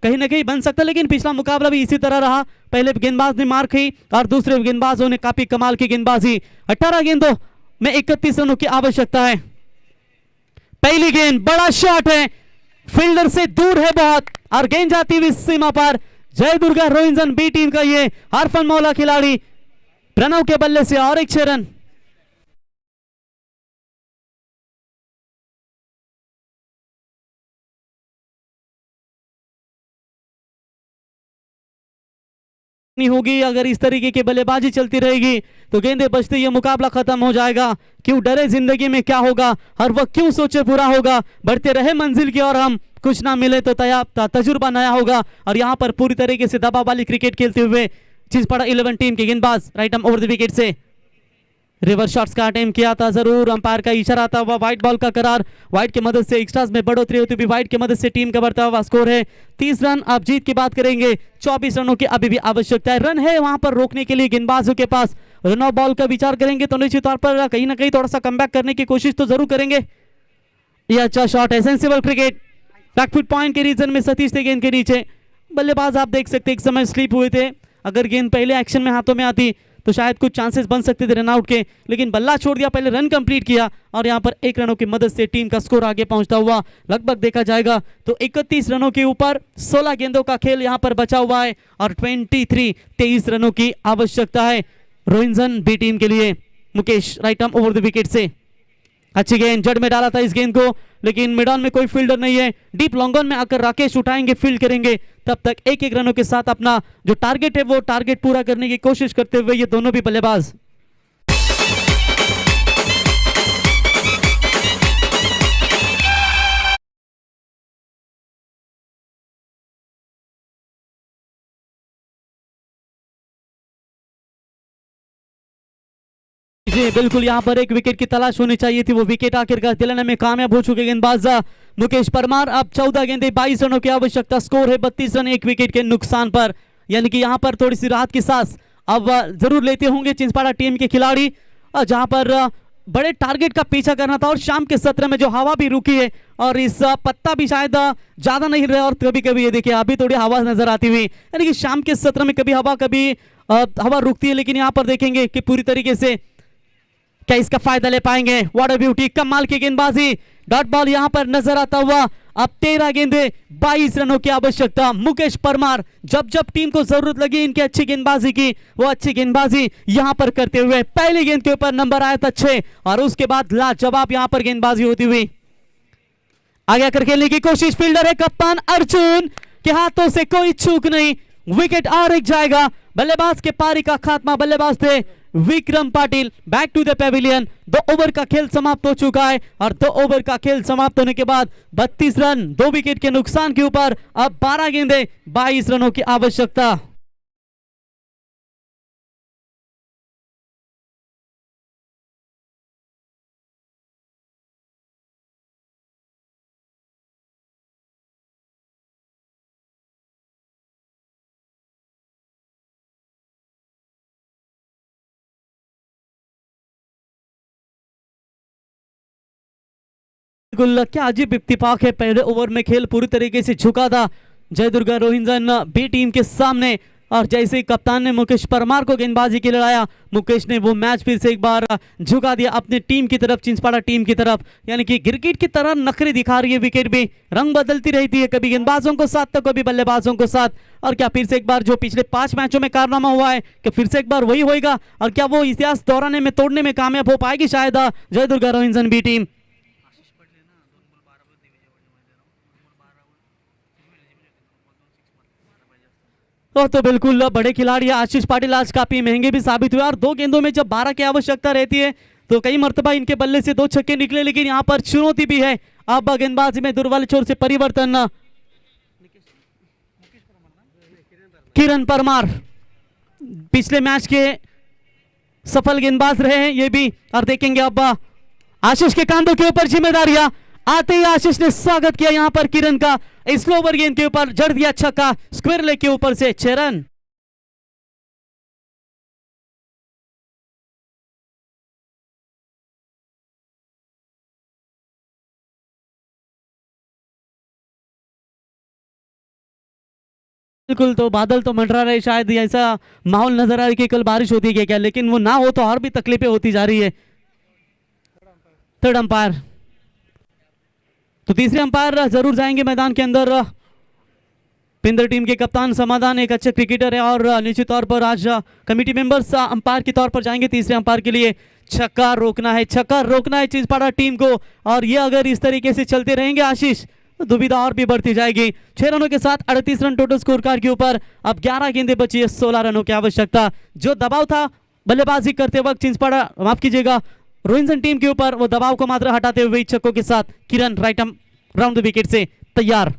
कहीं ना कहीं बन सकता, लेकिन पिछला मुकाबला भी इसी तरह रहा। पहले गेंदबाज ने मार खाई और दूसरे गेंदबाजों ने काफी कमाल की गेंदबाजी। 18 गेंदों में 31 रनों की आवश्यकता है। पहली गेंद बड़ा शॉट है, फील्डर से दूर है बहुत, और गेंद जाती हुई सीमा पर। जय दुर्गा रोहिंजन बी टीम का ये हरफन मौला खिलाड़ी प्रणव के बल्ले से और एक 6 रन। नहीं होगी। अगर इस तरीके की बल्लेबाजी चलती रहेगी तो गेंदें बजते ये मुकाबला खत्म हो जाएगा। क्यों डरे जिंदगी में क्या होगा, हर वक्त क्यों सोचे पूरा होगा, बढ़ते रहे मंजिल की और हम कुछ ना मिले तो तजुर्बा नया होगा। और यहाँ पर पूरी तरीके से दबाव वाली क्रिकेट खेलते हुए चिंचपाड़ा 11 टीम के गेंदबाज right arm over the wicket say reverse shots का अटेम्प्ट किया था, जरूर अंपायर का इशारा था, वह व्हाइट बॉल का करार, व्हाइट की मदद से एक्स्ट्रास में बढ़ोतरी होती हुई व्हाइट की मदद से टीम का बढ़ता हुआ स्कोर है 30 रन। अब जीत की बात करेंगे, 24 रनों की अभी भी आवश्यकता है, रन है वहां पर रोकने के लिए गेंदबाजों के पास। रन ऑफ बॉल का विचार करेंगे तो निश्चित तौर पर कहीं ना कहीं थोड़ा सा कमबैक करने की कोशिश तो जरूर करेंगे। यह अच्छा शॉट है, सेंसिबल क्रिकेट, बैकफुट पॉइंट के रीजन में सतीश थे गेंद के नीचे, बल्लेबाज आप देख सकते एक समय स्लिप हुए थे, अगर गेंद पहले एक्शन में हाथों में आती तो शायद कुछ चांसेस बन सकते थे रनआउट के, लेकिन बल्ला छोड़ दिया, पहले रन कंप्लीट किया और यहां पर 1 रनों की मदद से टीम का स्कोर आगे पहुंचता हुआ लगभग देखा जाएगा तो 31 रनों के ऊपर 16 गेंदों का खेल यहां पर बचा हुआ है और 23 रनों की आवश्यकता है रोहिंजन बी टीम के लिए। Mukesh right arm over the wicket से अच्छी गेंद, जड़ में डाला था इस गेंद को, लेकिन मैदान में कोई फील्डर नहीं है, डीप लॉन्ग ऑन में आकर राकेश उठाएंगे, फील्ड करेंगे, तब तक 1-1 रनों के साथ अपना जो टारगेट है वो टारगेट पूरा करने की कोशिश करते हुए ये दोनों भी बल्लेबाज। जी बिल्कुल, यहाँ पर एक विकेट की तलाश होनी चाहिए थी, वो विकेट आखिरकार दिलाने में कामयाब हो चुके गेंदबाज मुकेश परमार। अब 14 गेंदें 22 रनों की आवश्यकता, स्कोर है 32 रन 1 विकेट के नुकसान पर, यानी कि यहाँ पर थोड़ी सी राहत की सांस अब जरूर लेते होंगे चिंचपाड़ा टीम के खिलाड़ी, जहां पर बड़े टारगेट का पीछा करना था और शाम के सत्र में जो हवा भी रुकी है और इस पत्ता भी शायद ज्यादा नहीं रहा और कभी कभी ये देखिए अभी थोड़ी हवा नजर आती हुई, यानी कि शाम के सत्र में कभी हवा कभी हवा रुकती है, लेकिन यहाँ पर देखेंगे कि पूरी तरीके से क्या इसका फायदा ले पाएंगे। व्हाट अ ब्यूटी, कमाल की गेंदबाजी, डॉट बॉल यहां पर नजर आता हुआ। अब 13 गेंदें 22 रनों की आवश्यकता। मुकेश परमार जब जब टीम को जरूरत लगी इनकी अच्छी गेंदबाजी की, वो अच्छी गेंदबाजी यहां पर करते हुए पहली गेंद के ऊपर नंबर आया था 6 और उसके बाद लाजवाब यहां पर गेंदबाजी होती हुई आगे आकर खेलने की कोशिश। फील्डर है कप्तान अर्जुन के हाथों से कोई चूक नहीं, विकेट और एक जाएगा। बल्लेबाज के पारी का खात्मा, बल्लेबाज थे Vikram Patil. Back to the pavilion, 2 over का खेल समाप्त हो चुका है और 2 ओवर का खेल समाप्त होने के बाद 32 रन 2 विकेट के नुकसान के ऊपर अब 12 गेंदें 22 रनों की आवश्यकता। बिल्कुल, क्या अजीब इत्तेफाक है, पहले ओवर में खेल पूरी तरीके से झुका था जय दुर्गा रोहिंजन बी टीम के सामने और जैसे ही कप्तान ने मुकेश परमार को गेंदबाजी के लिए लाया, मुकेश ने वो मैच फिर से एक बार झुका दिया अपनी टीम की तरफ, चिंचपाड़ा टीम की तरफ, यानी कि क्रिकेट की तरह नखरे दिखा रही है विकेट भी, रंग बदलती रहती है, कभी गेंदबाजों को साथ तो कभी बल्लेबाजों को साथ। और क्या फिर से एक बार जो पिछले 5 मैचों में कारनामा हुआ है कि फिर से एक बार वही होगा और क्या वो इतिहास दोहराने में तोड़ने में कामयाब हो पाएगी शायद जय दुर्गा रोहिंजन बी टीम। तो बिल्कुल बड़े खिलाड़ी आशीष पाटिल आज काफी महंगे भी साबित हुए और 2 गेंदों में जब 12 की आवश्यकता रहती है तो कई मर्तबा इनके बल्ले से 2 छक्के निकले, लेकिन यहाँ पर चुनौती भी है। अब गेंदबाजी में दूर वाले छोर से परिवर्तन, किरण परमार पिछले मैच के सफल गेंदबाज रहे हैं ये भी, और देखेंगे अब आशीष के कांधों के ऊपर जिम्मेदारियां आते ही आशीष ने स्वागत किया यहां पर किरण का, स्लो ओवर गेंद के ऊपर जड़ दिया छक्का, स्क्वायर लेग के ऊपर से 6 रन। बिल्कुल, तो बादल तो मंडरा रहे, शायद ऐसा माहौल नजर आ रहा है कि कल बारिश होती है क्या, लेकिन वो ना हो तो और भी तकलीफें होती जा रही है। थर्ड अंपायर, तो तीसरे अंपायर जरूर जाएंगे मैदान के अंदर। पिंदर टीम के कप्तान समाधान एक अच्छे क्रिकेटर है और निश्चित तौर पर आज कमेटी मेंबर्स अंपायर के तौर पर जाएंगे तीसरे अंपायर के लिए। छक्का रोकना है, छक्का रोकना है चिंचपाड़ा टीम को, और ये अगर इस तरीके से चलते रहेंगे आशीष दुविधा और भी बढ़ती जाएगी। 6 रनों के साथ 38 रन टोटल स्कोर कार्ड के ऊपर। अब 11 गेंदें बची है, 16 रनों की आवश्यकता। जो दबाव था बल्लेबाजी करते वक्त चिंचपाड़ा, माफ कीजिएगा, रोहिंसन टीम के ऊपर, वो दबाव को मात्र हटाते हुए छक्कों के साथ Kiran right arm round the wicket से तैयार।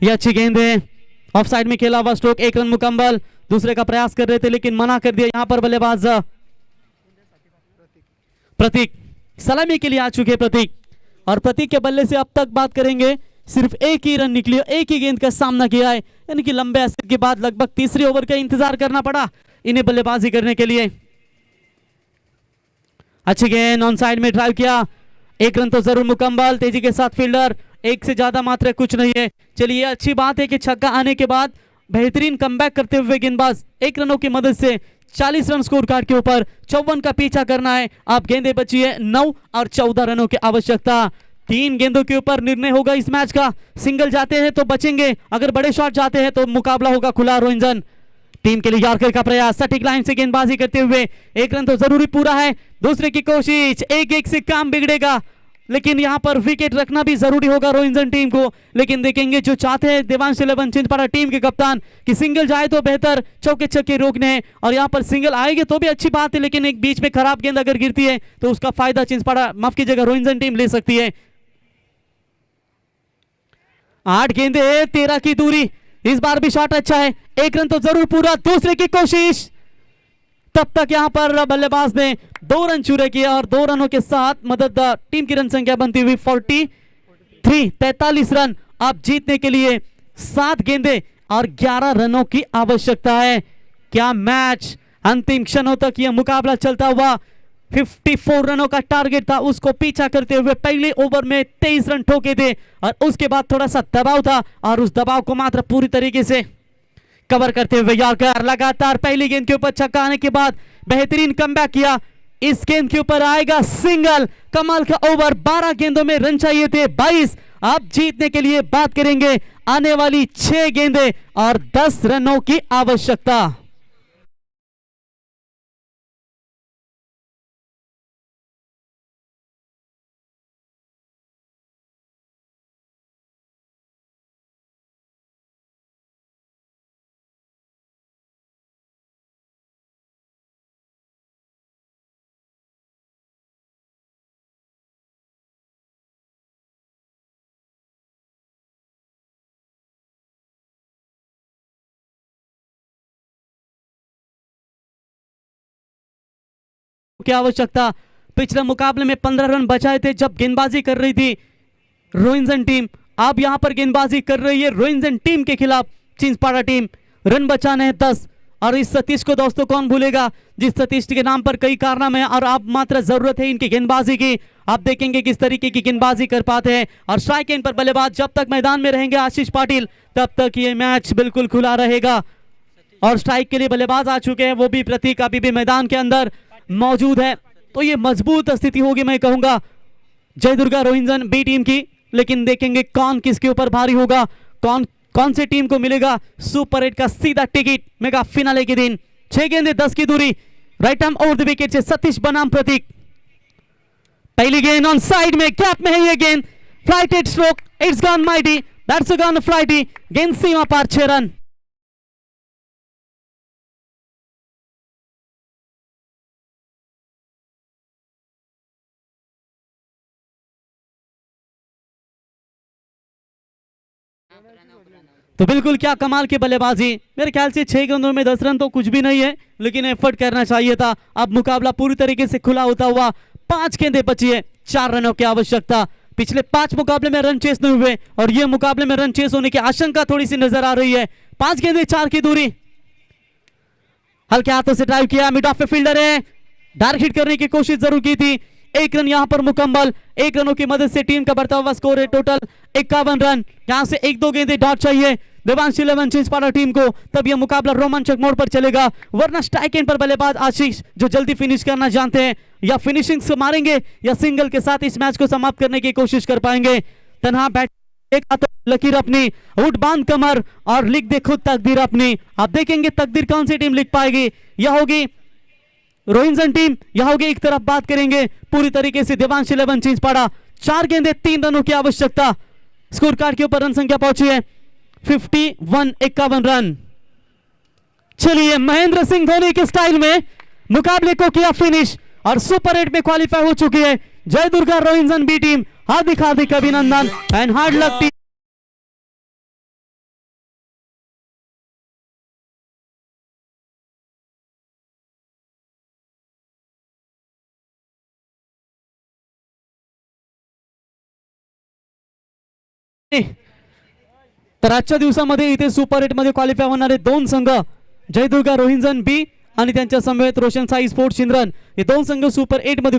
यह अच्छी गेंद है, ऑफ साइड में खेला हुआ स्ट्रोक, 1 रन मुकम्मल। दूसरे का प्रयास कर रहे थे लेकिन मना कर दिया यहाँ पर बल्लेबाज प्रतीक। सलामी के लिए आ चुके प्रतीक, और प्रतीक के बल्ले से अब तक बात करेंगे सिर्फ एक ही रन निकली, एक ही गेंद का सामना किया है, यानी कि लंबे अरसे के बाद लगभग तीसरे ओवर का इंतजार करना पड़ा इन्हें बल्लेबाजी करने के लिए। अच्छी गेंद ऑन साइड में ड्राइव किया, 1 रन तो जरूर मुकम्मल। तेजी के साथ फील्डर, 1 से ज्यादा मात्र कुछ नहीं है। चलिए अच्छी बात है कि छक्का आने के बाद बेहतरीन कमबैक करते हुए गेंदबाज 1 रनों की मदद से 40 रन स्कोर कार्ड के ऊपर 54 का पीछा करना है। अब गेंदें बची है 9 और 14 रनों की आवश्यकता। 3 गेंदों के ऊपर निर्णय होगा इस मैच का। सिंगल जाते हैं तो बचेंगे, अगर बड़े शॉट जाते हैं तो मुकाबला होगा खुला। रोहिंसन टीम के लिए यॉर्कर का प्रयास, सटीक लाइन से गेंदबाजी करते हुए 1 रन तो जरूरी पूरा है। दूसरे की कोशिश, 1-1 से काम बिगड़ेगा, लेकिन यहां पर विकेट रखना भी जरूरी होगा रोहिंसन टीम को। लेकिन देखेंगे जो चाहते हैं देवांश 11 चिंचपाड़ा टीम के कप्तान कि सिंगल जाए तो बेहतर, चौके छक्के रोकने हैं, और यहां पर सिंगल आएंगे तो भी अच्छी बात है, लेकिन एक बीच में खराब गेंद अगर गिरती है तो उसका फायदा चिंचपाड़ा, माफ कीजिएगा, रोहिंसन टीम ले सकती है। 8 गेंदे, 13 की दूरी, इस बार भी शॉट अच्छा है, 1 रन तो जरूर पूरा। दूसरे की कोशिश, तब तक यहां पर बल्लेबाज ने 2 रन चूरे किए, और 2 रनों के साथ मदद टीम की रन संख्या बनती हुई 43 रन। अब जीतने के लिए 7 गेंदे और 11 रनों की आवश्यकता है। क्या मैच अंतिम क्षणों तक यह मुकाबला चलता हुआ। 54 रनों का टारगेट था, उसको पीछा करते हुए पहले ओवर में 23 रन ठोके थे, और उसके बाद थोड़ा सा दबाव था, और उस दबाव को मात्र पूरी तरीके से कवर करते हुए यॉर्कर। लगातार पहली गेंद के ऊपर छक्का आने के बाद बेहतरीन कमबैक किया। इस गेंद के ऊपर आएगा सिंगल। कमाल का ओवर, 12 गेंदों में रन चाहिए थे 22। अब जीतने के लिए बात करेंगे, आने वाली 6 गेंदें और 10 रनों की आवश्यकता। की आवश्यकता। पिछले मुकाबले में 15 रन बचाए थे जब गेंदबाजी कर रही थी रोहिंसन टीम। अब यहां पर गेंदबाजी कर रही है रोहिंसन टीम के खिलाफ चिंचपाड़ा टीम। रन बचाने हैं 10, और इस सतीश को दोस्तों कौन भूलेगा, जिस सतीश के नाम पर कई कारनामे हैं, और अब मात्र जरूरत है इनकी गेंदबाजी की। आप देखेंगे किस तरीके की गेंदबाजी कर पाते हैं, और स्ट्राइक एंड पर बल्लेबाज जब तक मैदान में रहेंगे आशीष पाटिल, तब तक ये मैच बिल्कुल खुला रहेगा। और स्ट्राइक के लिए बल्लेबाज आ चुके हैं, वो भी प्रतीक अभी भी मैदान के अंदर मौजूद है। तो ये मजबूत स्थिति होगी, मैं कहूंगा, जय दुर्गा रोहिंसन बी टीम की। लेकिन देखेंगे कौन किसके ऊपर भारी होगा, कौन से टीम को मिलेगा सुपर 8 का सीधा टिकट मेगा फिनाले के दिन। 6 गेंदे 10 की दूरी, right arm over the wicket से सतीश बनाम प्रतीक। पहली गेंद ऑन साइड में, गैप में है ये गेंद, flighted stroke, it's gone mighty, that's gone flighty, गेंद सीमा पार 6 रन। तो बिल्कुल क्या कमाल की बल्लेबाजी। मेरे ख्याल से 6 गेंदों में 10 रन तो कुछ भी नहीं है, लेकिन एफर्ट करना चाहिए था। अब मुकाबला पूरी तरीके से खुला होता हुआ 5 गेंदें बची है, 4 रनों की आवश्यकता। पिछले 5 मुकाबले में रन चेस नहीं हुए, और ये मुकाबले में रन चेस होने की आशंका थोड़ी सी नजर आ रही है। 5 गेंदें 4 की दूरी, हल्के हाथों से ड्राइव किया, मिड ऑफ पे फील्डर है, डायरेक्ट हिट करने की कोशिश जरूर की थी। 1 रन यहां पर मुकम्मल। 1 रनों की मदद से टीम का बढ़ता हुआ स्कोर है टोटल 51 रन। यहां से 1-2 गेंदें डॉट चाहिए देवांश 11 चिंचपाड़ा टीम को, तब यह मुकाबला रोमांचक मोड़ पर चलेगा। वरना स्ट्राइक एंड पर बल्लेबाज आशीष जो जल्दी फिनिश करना जानते हैं, या फिनिशिंग से मारेंगे या सिंगल के साथ इस मैच को समाप्त करने की कोशिश कर पाएंगे। तनहा बैट, एक हाथ लकीर अपनी, उठ बांध कमर और लिख दे खुद तकदीर अपनी। आप देखेंगे तकदीर कौन सी टीम लिख पाएगी, यह होगी रोहिंसन टीम, यह होगी एक तरफ बात करेंगे पूरी तरीके से देवांश 11 चिंचपाड़ा। 4 गेंदे 3 रनों की आवश्यकता। स्कोर कार्ड के ऊपर रन संख्या पहुंची है 51 रन। चलिए महेंद्र सिंह धोनी के स्टाइल में मुकाबले को किया फिनिश और सुपर 8 में क्वालिफाई हो चुकी है जय दुर्गा रोहिंजन बी टीम। हार्दिक हार्दिक अभिनंदन एंड हार्ड लक टीम। तर आजच्या दिवसामध्ये इथे सुपर 8 मध्ये क्वालिफाय होणारे 2 संघ जय दुर्गा रोहिंजन बी आणि त्यांच्या समवेत रोशन साई स्पोर्ट्स चिंद्रन हे 2 संघ सुपर 8 मध्ये